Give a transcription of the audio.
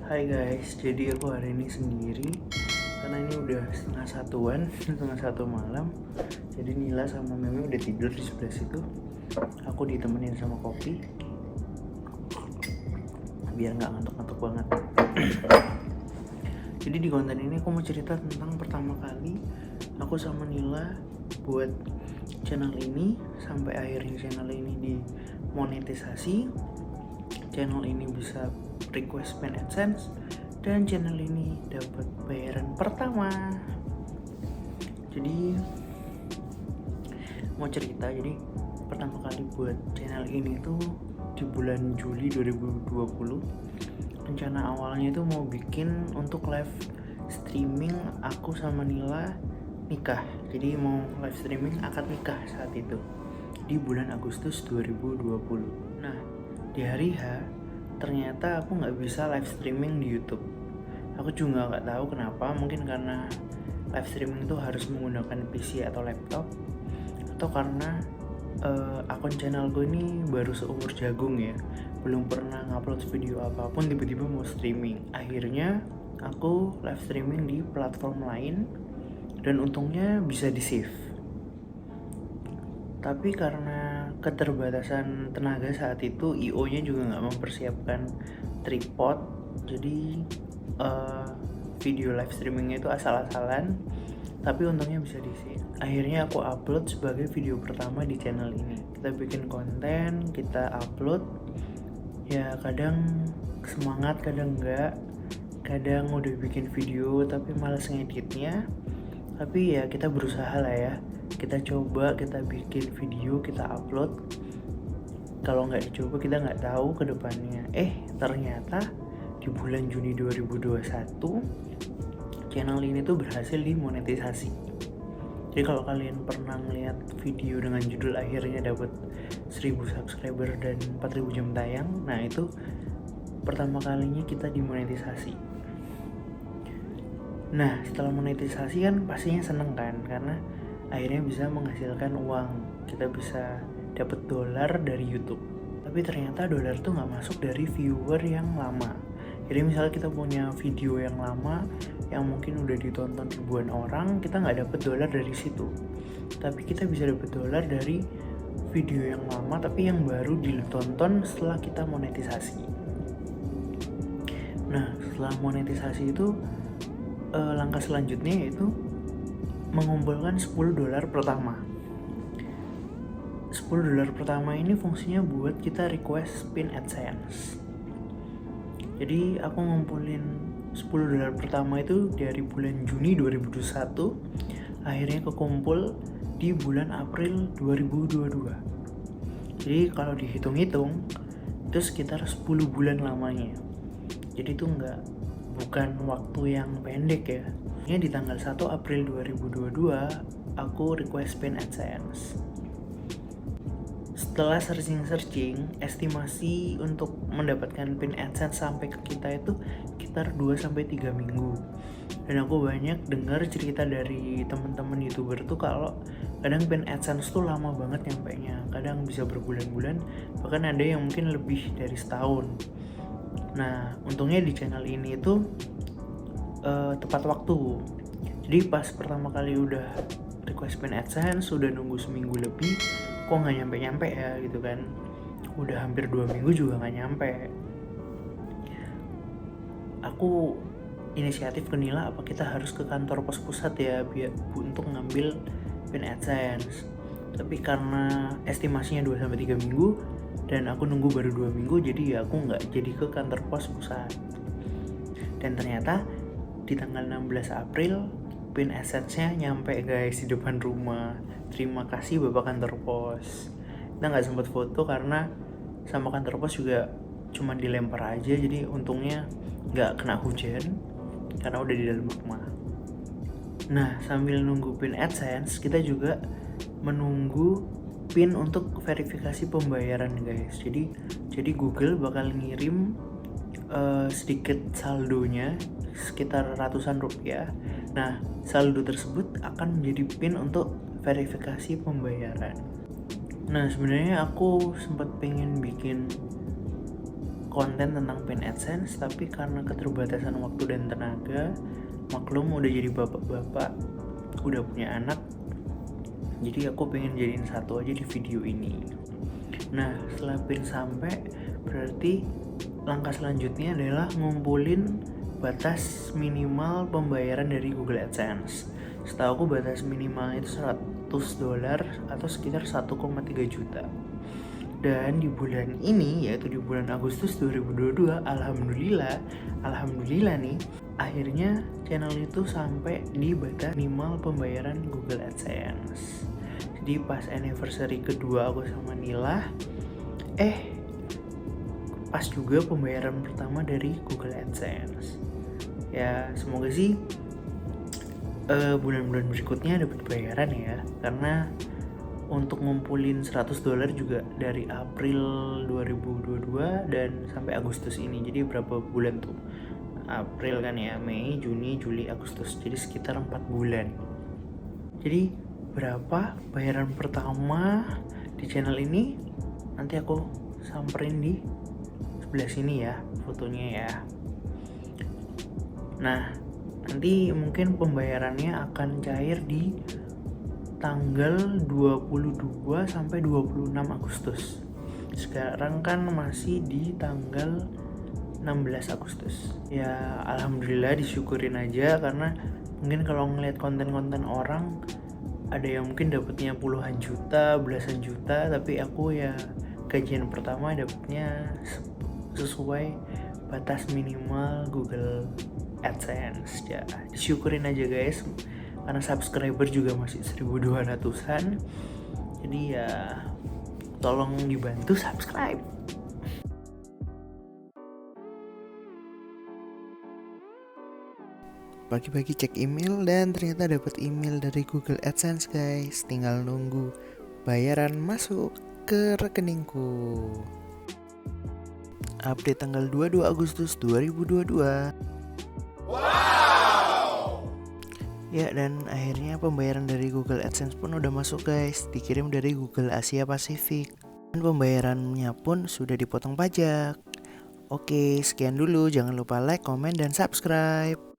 Hai guys, jadi aku hari ini sendiri karena ini udah setengah satuan, setengah satu malam. Jadi Nila sama Meme udah tidur di sebelah situ. Aku ditemenin sama kopi, biar nggak ngantuk-ngantuk banget. Jadi di konten ini aku mau cerita tentang pertama kali aku sama Nila buat channel ini sampai akhirnya channel ini dimonetisasi. Channel ini bisa request pin AdSense dan channel ini dapat bayaran pertama. Jadi mau cerita, jadi pertama kali buat channel ini tuh di bulan Juli 2020. Rencana awalnya itu mau bikin untuk live streaming aku sama Nila nikah. Jadi mau live streaming akad nikah saat itu di bulan Agustus 2020. Nah, di hari H ternyata aku nggak bisa live streaming di YouTube. Aku juga nggak tahu kenapa, mungkin karena live streaming itu harus menggunakan PC atau laptop, atau karena akun channel gue ini baru seumur jagung ya, belum pernah ngupload video apapun, tiba-tiba mau streaming. Akhirnya aku live streaming di platform lain dan untungnya bisa di save. Tapi karena keterbatasan tenaga saat itu, IO-nya juga nggak mempersiapkan tripod, jadi video live streamingnya itu asal-asalan. Tapi untungnya bisa di-save. Akhirnya aku upload sebagai video pertama di channel ini. Kita bikin konten, kita upload. Ya kadang semangat, kadang enggak. Kadang udah bikin video tapi malas ngeditnya. Tapi ya kita berusaha lah ya. Kita coba, kita bikin video, kita upload. Kalau nggak dicoba kita nggak tahu ke depannya. Ternyata di bulan Juni 2021 channel ini tuh berhasil dimonetisasi. Jadi kalau kalian pernah ngeliat video dengan judul akhirnya dapat 1000 subscriber dan 4000 jam tayang, nah itu pertama kalinya kita dimonetisasi. Nah, setelah monetisasi kan pastinya seneng kan, karena akhirnya bisa menghasilkan uang. Kita bisa dapat dolar dari YouTube. Tapi ternyata dolar tuh nggak masuk dari viewer yang lama. Jadi misalnya kita punya video yang lama yang mungkin udah ditonton ribuan orang, kita nggak dapat dolar dari situ. Tapi kita bisa dapat dolar dari video yang lama tapi yang baru ditonton setelah kita monetisasi. Nah, setelah monetisasi itu langkah selanjutnya yaitu mengumpulkan $10 pertama. $10 pertama ini fungsinya buat kita request pin AdSense. Jadi aku ngumpulin $10 pertama itu dari bulan Juni 2021, akhirnya kekumpul di bulan April 2022. Jadi kalau dihitung-hitung itu sekitar 10 bulan lamanya. Jadi itu bukan waktu yang pendek ya. Ini di tanggal 1 April 2022 aku request pin AdSense. Setelah searching, estimasi untuk mendapatkan pin AdSense sampai ke kita itu sekitar 2-3 minggu. Dan aku banyak dengar cerita dari teman-teman YouTuber tuh kalau kadang pin AdSense tuh lama banget nyampainya. Kadang bisa berbulan-bulan, bahkan ada yang mungkin lebih dari setahun. Nah, untungnya di channel ini itu tepat waktu. Jadi pas pertama kali udah request pin AdSense, udah nunggu seminggu lebih, kok nggak nyampe ya gitu kan. Udah hampir 2 minggu juga nggak nyampe. Aku inisiatif ke Nila, apa kita harus ke kantor pos pusat ya biar untuk ngambil pin AdSense. Tapi karena estimasinya 2-3 minggu dan aku nunggu baru 2 minggu, jadi ya aku nggak jadi ke kantor pos pusat. Dan ternyata di tanggal 16 April pin AdSense-nya nyampe guys di depan rumah. Terima kasih Bapak kantor pos. Kita nggak sempat foto karena sama kantor pos juga cuma dilempar aja, jadi untungnya nggak kena hujan karena udah di dalam rumah. Nah, sambil nunggu pin AdSense kita juga menunggu pin untuk verifikasi pembayaran guys. Jadi Google bakal ngirim sedikit saldonya sekitar ratusan rupiah. Nah, saldo tersebut akan menjadi pin untuk verifikasi pembayaran. Nah, sebenarnya aku sempat pengen bikin konten tentang paid AdSense, tapi karena keterbatasan waktu dan tenaga, maklum udah jadi bapak-bapak, udah punya anak, jadi aku pengen jadiin satu aja di video ini. Nah, setelah pin sampai, berarti langkah selanjutnya adalah ngumpulin batas minimal pembayaran dari Google AdSense. Setahu aku batas minimalnya itu $100 atau sekitar 1,3 juta. Dan di bulan ini, yaitu di bulan Agustus 2022, alhamdulillah nih, akhirnya channel itu sampai di batas minimal pembayaran Google AdSense. Jadi pas anniversary kedua aku sama Nila, pas juga pembayaran pertama dari Google AdSense. Ya semoga sih bulan-bulan berikutnya dapat bayaran ya, karena untuk ngumpulin $100 juga dari April 2022 dan sampai Agustus ini. Jadi berapa bulan tuh? April kan ya, Mei, Juni, Juli, Agustus. Jadi sekitar 4 bulan. Jadi berapa bayaran pertama di channel ini? Nanti aku samperin di sebelah sini ya fotonya ya. Nah, nanti mungkin pembayarannya akan cair di tanggal 22 sampai 26 Agustus. Sekarang kan masih di tanggal 16 Agustus. Ya alhamdulillah, disyukurin aja, karena mungkin kalau ngeliat konten-konten orang ada yang mungkin dapatnya puluhan juta, belasan juta, tapi aku ya gajian pertama dapatnya sesuai batas minimal Google AdSense. Ya disyukurin aja guys, karena subscriber juga masih 1200-an. Jadi ya tolong dibantu subscribe. Pagi-pagi cek email dan ternyata dapat email dari Google AdSense guys. Tinggal nunggu bayaran masuk ke rekeningku. Update tanggal 22 Agustus 2022. Ya, dan akhirnya pembayaran dari Google AdSense pun udah masuk guys, dikirim dari Google Asia Pasifik. Dan pembayarannya pun sudah dipotong pajak. Oke, sekian dulu, jangan lupa like, komen, dan subscribe.